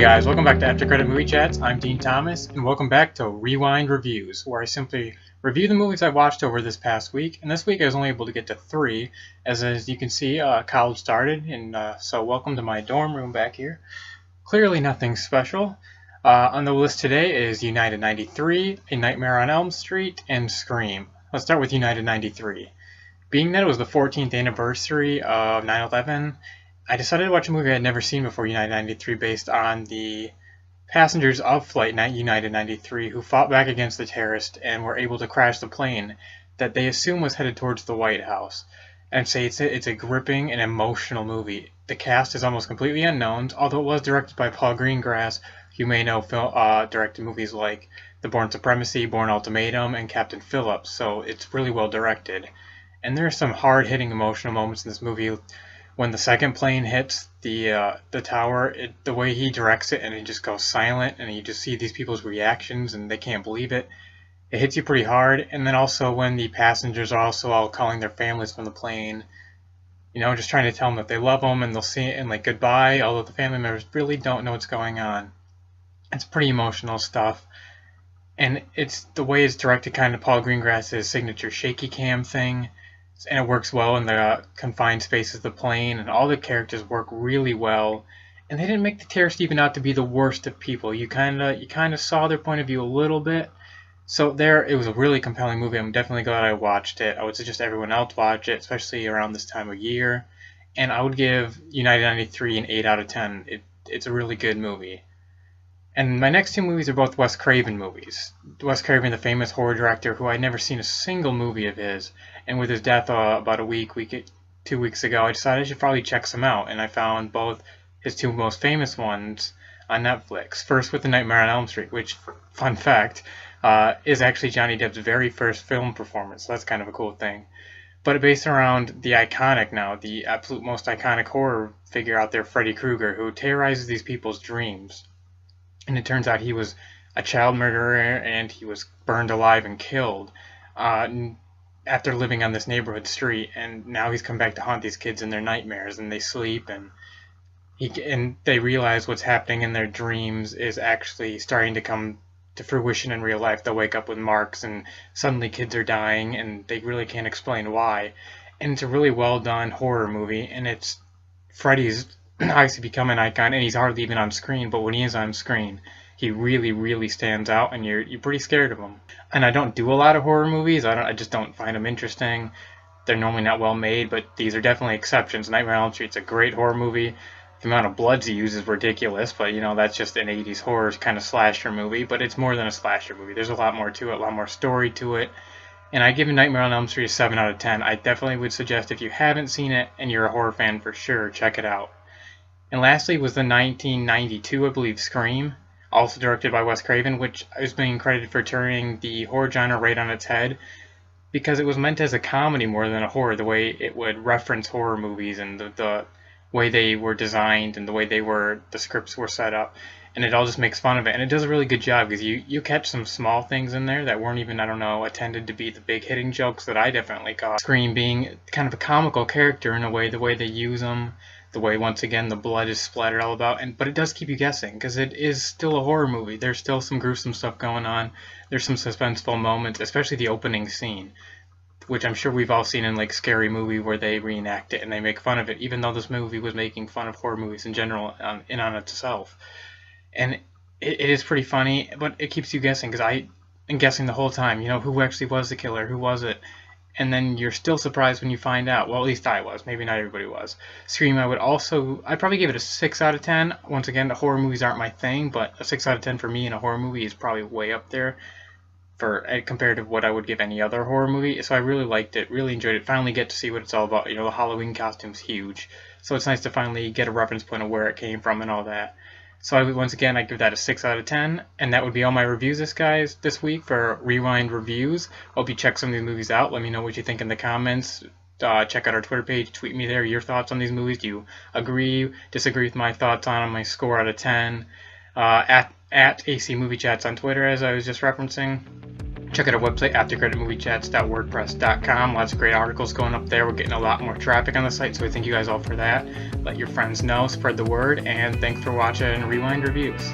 guys, welcome back to After Credit Movie Chats. I'm Dean Thomas, and welcome back to Rewind Reviews, where I simply review the movies I watched over this past week. And this week I was only able to get to 3, as you can see, college started, and so welcome to my dorm room back here. Clearly nothing special. On the list today is United 93, A Nightmare on Elm Street, and Scream. Let's start with United 93. Being that it was the 14th anniversary of 9/11, I decided to watch a movie I had never seen before, United 93, based on the passengers of Flight United 93 who fought back against the terrorists and were able to crash the plane that they assume was headed towards the White House. And say it's a gripping and emotional movie. The cast is almost completely unknown, although it was directed by Paul Greengrass, who you may know directed movies like The Bourne Supremacy, Bourne Ultimatum, and Captain Phillips, so it's really well directed. And there are some hard-hitting emotional moments in this movie. When the second plane hits the tower, the way he directs it, and it just goes silent, and you just see these people's reactions, and they can't believe it. It hits you pretty hard. And then also when the passengers are also all calling their families from the plane, just trying to tell them that they love them, and they'll see it and like goodbye, although the family members really don't know what's going on. It's pretty emotional stuff. And it's the way it's directed, kind of Paul Greengrass's signature shaky cam thing. And it works well in the confined spaces of the plane, and all the characters work really well. And they didn't make the terrorists even out to be the worst of people. You kind of saw their point of view a little bit. So it was a really compelling movie. I'm definitely glad I watched it. I would suggest everyone else watch it, especially around this time of year. And I would give United 93 an 8 out of 10. It's a really good movie. And my next 2 movies are both Wes Craven movies. Wes Craven, the famous horror director, who I'd never seen a single movie of his. And with his death about 2 weeks ago, I decided I should probably check some out. And I found both his 2 most famous ones on Netflix. First with The Nightmare on Elm Street, which, fun fact, is actually Johnny Depp's very first film performance. So that's kind of a cool thing. But based around the absolute most iconic horror figure out there, Freddy Krueger, who terrorizes these people's dreams. And it turns out he was a child murderer, and he was burned alive and killed after living on this neighborhood street. And now he's come back to haunt these kids in their nightmares, and they sleep, and they realize what's happening in their dreams is actually starting to come to fruition in real life. They'll wake up with marks, and suddenly kids are dying, and they really can't explain why. And it's a really well done horror movie, and Freddy's obviously become an icon, and he's hardly even on screen, but when he is on screen, he really, really stands out, and you're pretty scared of him. And I don't do a lot of horror movies. I just don't find them interesting. They're normally not well made, but these are definitely exceptions. Nightmare on Elm Street's a great horror movie. The amount of bloods he uses is ridiculous, but that's just an 80s horror kind of slasher movie, but it's more than a slasher movie. There's a lot more to it, a lot more story to it. And I give Nightmare on Elm Street a 7 out of 10. I definitely would suggest, if you haven't seen it and you're a horror fan for sure, check it out. And lastly was the 1992, I believe, Scream, also directed by Wes Craven, which is being credited for turning the horror genre right on its head, because it was meant as a comedy more than a horror, the way it would reference horror movies and the way they were designed and the way the scripts were set up. And it all just makes fun of it. And it does a really good job, because you catch some small things in there that weren't even, intended to be the big hitting jokes that I definitely caught. Scream being kind of a comical character in a way, the way they use them, the way, once again, the blood is splattered all about, but it does keep you guessing, because it is still a horror movie. There's still some gruesome stuff going on. There's some suspenseful moments, especially the opening scene, which I'm sure we've all seen in like Scary Movie, where they reenact it and they make fun of it, even though this movie was making fun of horror movies in general in on itself. And it is pretty funny, but it keeps you guessing, because I am guessing the whole time, who actually was the killer, who was it? And then you're still surprised when you find out. Well, at least I was. Maybe not everybody was. Scream, I'd probably give it a 6 out of 10. Once again, the horror movies aren't my thing, but a 6 out of 10 for me in a horror movie is probably way up there compared to what I would give any other horror movie. So I really liked it, really enjoyed it. Finally get to see what it's all about. The Halloween costume's huge. So it's nice to finally get a reference point of where it came from and all that. So I give that a 6 out of 10, and that would be all my reviews this week for Rewind Reviews. Hope you check some of these movies out. Let me know what you think in the comments. Check out our Twitter page. Tweet me there your thoughts on these movies. Do you agree, disagree with my thoughts on them, my score out of 10? At AC Movie Chats on Twitter, as I was just referencing. Check out our website, aftercreditmoviechats.wordpress.com. Lots of great articles going up there. We're getting a lot more traffic on the site, so we thank you guys all for that. Let your friends know, spread the word, and thanks for watching Rewind Reviews.